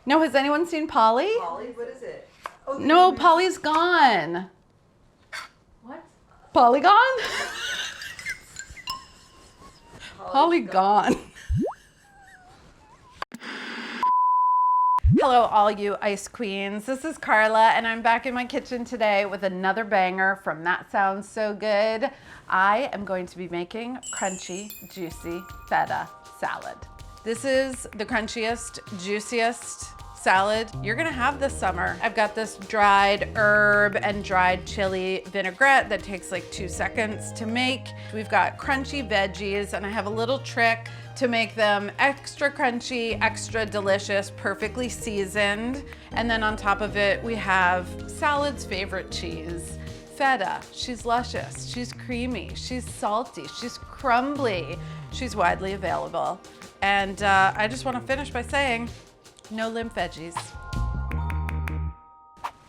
No, has anyone seen Polly? Polly, what is it? Oh, no, Polly's gone. What? Polly gone? Polly gone. Hello, all you ice queens. This is Carla, and I'm back in my kitchen today with another banger from That Sounds So Good. I am going to be making crunchy, juicy feta salad. This is the crunchiest, juiciest salad you're gonna have this summer. I've got this dried herb and dried chili vinaigrette that takes like 2 seconds to make. We've got crunchy veggies, and I have a little trick to make them extra crunchy, extra delicious, perfectly seasoned. And then on top of it, we have salad's favorite cheese, Feta. She's luscious, she's creamy, she's salty, she's crumbly, she's widely available. And I just wanna finish by saying, no limp veggies.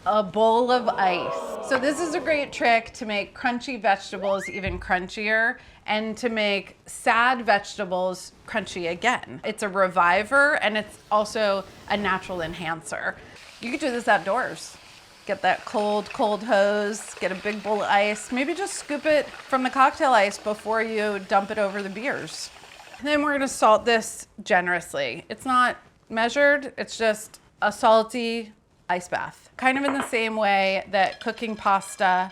A bowl of ice. So this is a great trick to make crunchy vegetables even crunchier and to make sad vegetables crunchy again. It's a reviver, and it's also a natural enhancer. You could do this outdoors. Get that cold hose, get a big bowl of ice, maybe just scoop it from the cocktail ice before you dump it over the beers. And then we're gonna salt this generously. It's not measured, it's just a salty ice bath. Kind of in the same way that cooking pasta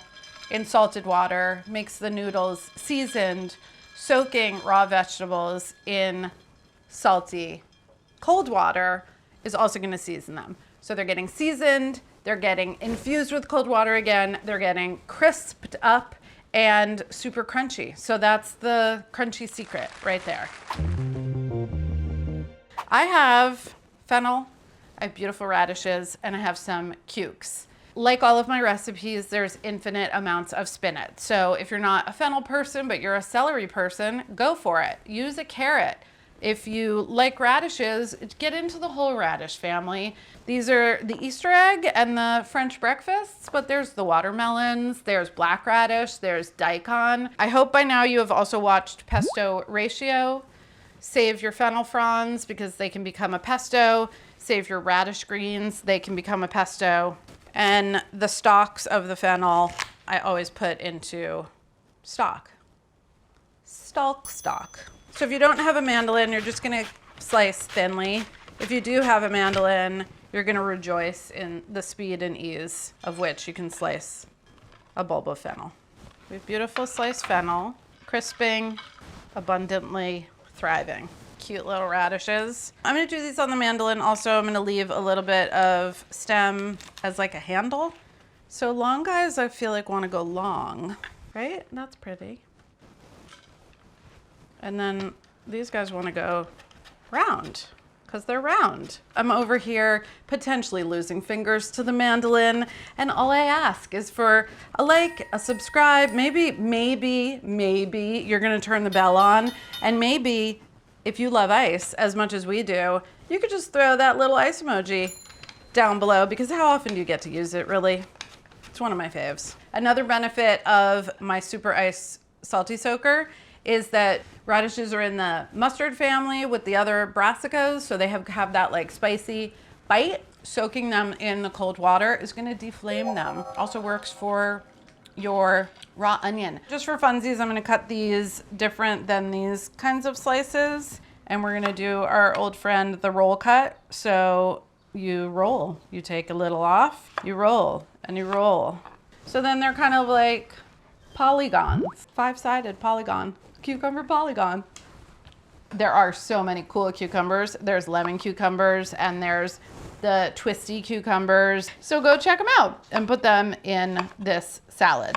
in salted water makes the noodles seasoned, soaking raw vegetables in salty cold water is also gonna season them. So they're getting seasoned, they're getting infused with cold water again, they're getting crisped up and super crunchy. So that's the crunchy secret right there. I have fennel, I have beautiful radishes, and I have some cukes. Like all of my recipes, there's infinite amounts of spinach. So if you're not a fennel person, but you're a celery person, go for it. Use a carrot. If you like radishes, get into the whole radish family. These are the Easter egg and the French breakfasts, but there's the watermelons, there's black radish, there's daikon. I hope by now you have also watched Pesto Ratio. Save your fennel fronds because they can become a pesto. Save your radish greens, they can become a pesto. And the stalks of the fennel, I always put into stock. Stock. So if you don't have a mandolin, you're just gonna slice thinly. If you do have a mandolin, you're gonna rejoice in the speed and ease of which you can slice a bulb of fennel. We have beautiful sliced fennel, crisping, abundantly thriving. Cute little radishes. I'm gonna do these on the mandolin. Also, I'm gonna leave a little bit of stem as like a handle. So long guys, I feel like wanna go long, right? That's pretty. And then these guys wanna go round because they're round. I'm over here potentially losing fingers to the mandolin, and all I ask is for a like, a subscribe, maybe you're gonna turn the bell on, and maybe if you love ice as much as we do, you could just throw that little ice emoji down below, because how often do you get to use it, really? It's one of my faves. Another benefit of my super ice salty soaker is that radishes are in the mustard family with the other brassicas, so they have that like spicy bite. Soaking them in the cold water is gonna deflame them. Also works for your raw onion. Just for funsies, I'm gonna cut these different than these kinds of slices, and we're gonna do our old friend, the roll cut. So you roll, you take a little off, you roll, and you roll. So then they're kind of like polygons, 5-sided polygon, cucumber polygon. There are so many cool cucumbers. There's lemon cucumbers, and there's the twisty cucumbers. So go check them out and put them in this salad.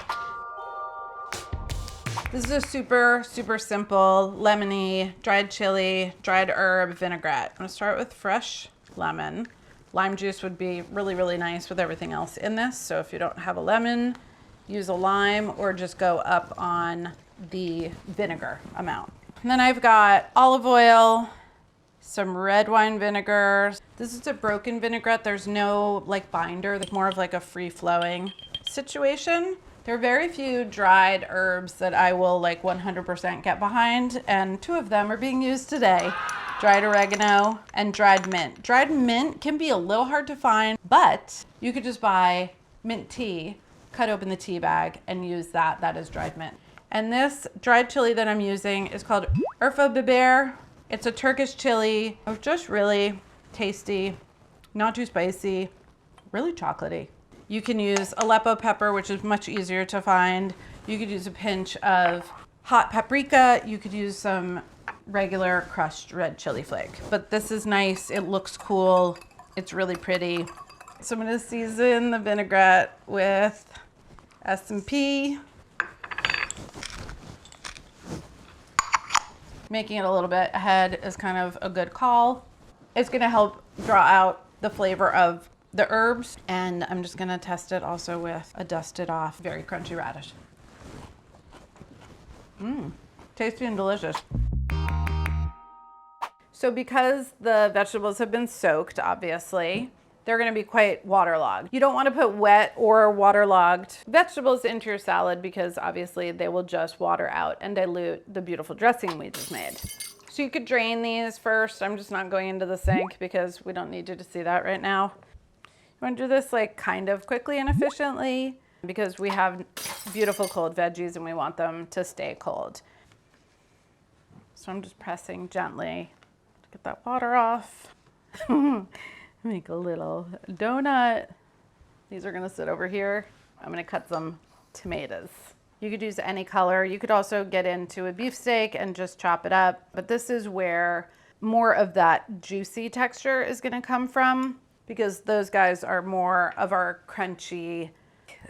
This is a super simple, lemony, dried chili, dried herb vinaigrette. I'm gonna start with fresh lemon. Lime juice would be really nice with everything else in this. So if you don't have a lemon, use a lime, or just go up on the vinegar amount. And then I've got olive oil, some red wine vinegar. This is a broken vinaigrette. There's no like binder. There's more of like a free flowing situation. There are very few dried herbs that I will like 100% get behind, and 2 of them are being used today. dried oregano, and dried mint. Dried mint can be a little hard to find, but you could just buy mint tea, cut open the tea bag, and use that. That is dried mint. And this dried chili that I'm using is called Urfa biber. It's a Turkish chili. It's just really tasty, not too spicy, really chocolatey. You can use Aleppo pepper, which is much easier to find. You could use a pinch of hot paprika. You could use some regular crushed red chili flake. But this is nice. It looks cool. It's really pretty. So I'm gonna season the vinaigrette with S&P. Making it a little bit ahead is kind of a good call. It's gonna help draw out the flavor of the herbs, and I'm just gonna test it also with a dusted off, very crunchy radish. Tasty and delicious. So because the vegetables have been soaked, obviously, they're gonna be quite waterlogged. You don't wanna put wet or waterlogged vegetables into your salad because obviously they will just water out and dilute the beautiful dressing we just made. So you could drain these first. I'm just not going into the sink because we don't need you to see that right now. You want to do this like kind of quickly and efficiently because we have beautiful cold veggies and we want them to stay cold. So I'm just pressing gently to get that water off. Make a little donut. These are gonna sit over here. I'm gonna cut some tomatoes. You could use any color. You could also get into a beefsteak and just chop it up. But this is where more of that juicy texture is gonna come from, because those guys are more of our crunchy,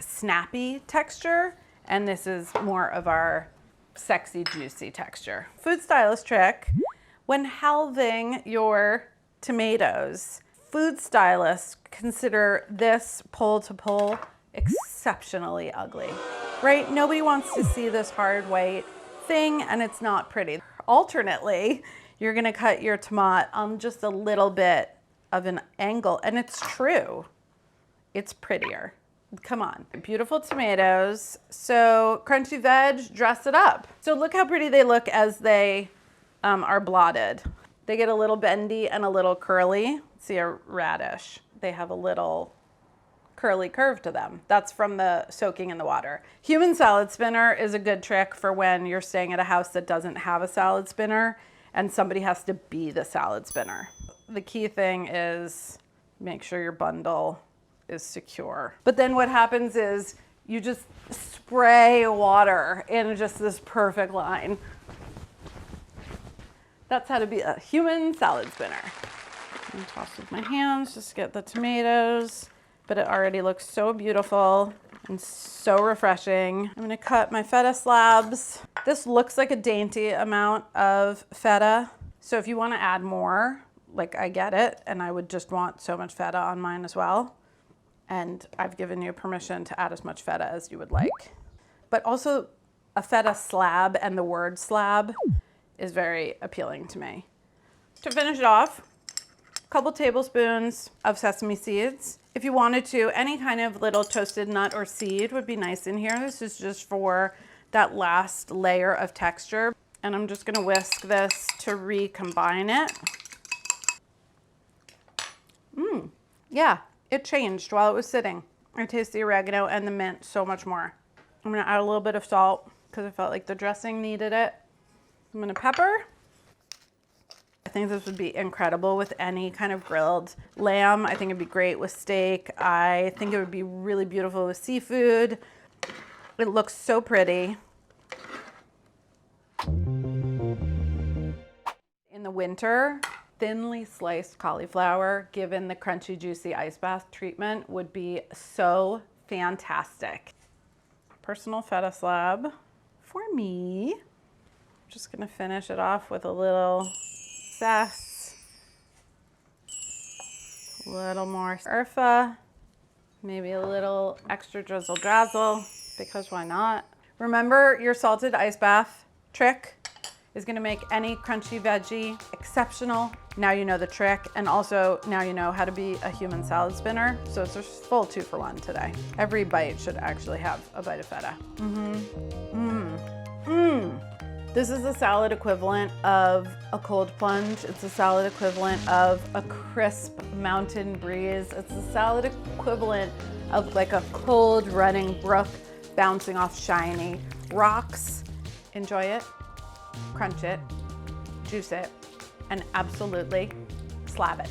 snappy texture, and this is more of our sexy, juicy texture. Food stylist trick, when halving your tomatoes, food stylists consider this pull to pull exceptionally ugly, right? Nobody wants to see this hard white thing, and it's not pretty. Alternately, you're gonna cut your tomato on just a little bit of an angle, and it's true, it's prettier. Come on. Beautiful tomatoes. So crunchy veg, dress it up. So look how pretty they look as they are blotted. They get a little bendy and a little curly. See a radish. They have a little curly curve to them. That's from the soaking in the water. Human salad spinner is a good trick for when you're staying at a house that doesn't have a salad spinner and somebody has to be the salad spinner. The key thing is make sure your bundle is secure. But then what happens is you just spray water in just this perfect line. That's how to be a human salad spinner. I'm gonna toss with my hands, just get the tomatoes, but it already looks so beautiful and so refreshing. I'm gonna cut my feta slabs. This looks like a dainty amount of feta. So if you wanna add more, like I get it, and I would just want so much feta on mine as well. And I've given you permission to add as much feta as you would like. But also a feta slab, and the word slab is very appealing to me. To finish it off, a couple tablespoons of sesame seeds. If you wanted to, any kind of little toasted nut or seed would be nice in here. This is just for that last layer of texture. And I'm just gonna whisk this to recombine it. Yeah, it changed while it was sitting. I taste the oregano and the mint so much more. I'm gonna add a little bit of salt because I felt like the dressing needed it. I'm gonna pepper. I think this would be incredible with any kind of grilled lamb. I think it'd be great with steak. I think it would be really beautiful with seafood. It looks so pretty. In the winter, thinly sliced cauliflower, given the crunchy, juicy ice bath treatment, would be so fantastic. Personal feta slab for me. I'm just gonna finish it off with a little zest, a little more Urfa, maybe a little extra drizzle drazzle, because why not? Remember, your salted ice bath trick is gonna make any crunchy veggie exceptional. Now you know the trick, and also now you know how to be a human salad spinner. So it's a full 2-for-1 today. Every bite should actually have a bite of feta. This is the salad equivalent of a cold plunge. It's a salad equivalent of a crisp mountain breeze. It's a salad equivalent of like a cold running brook bouncing off shiny rocks. Enjoy it, crunch it, juice it, and absolutely slab it.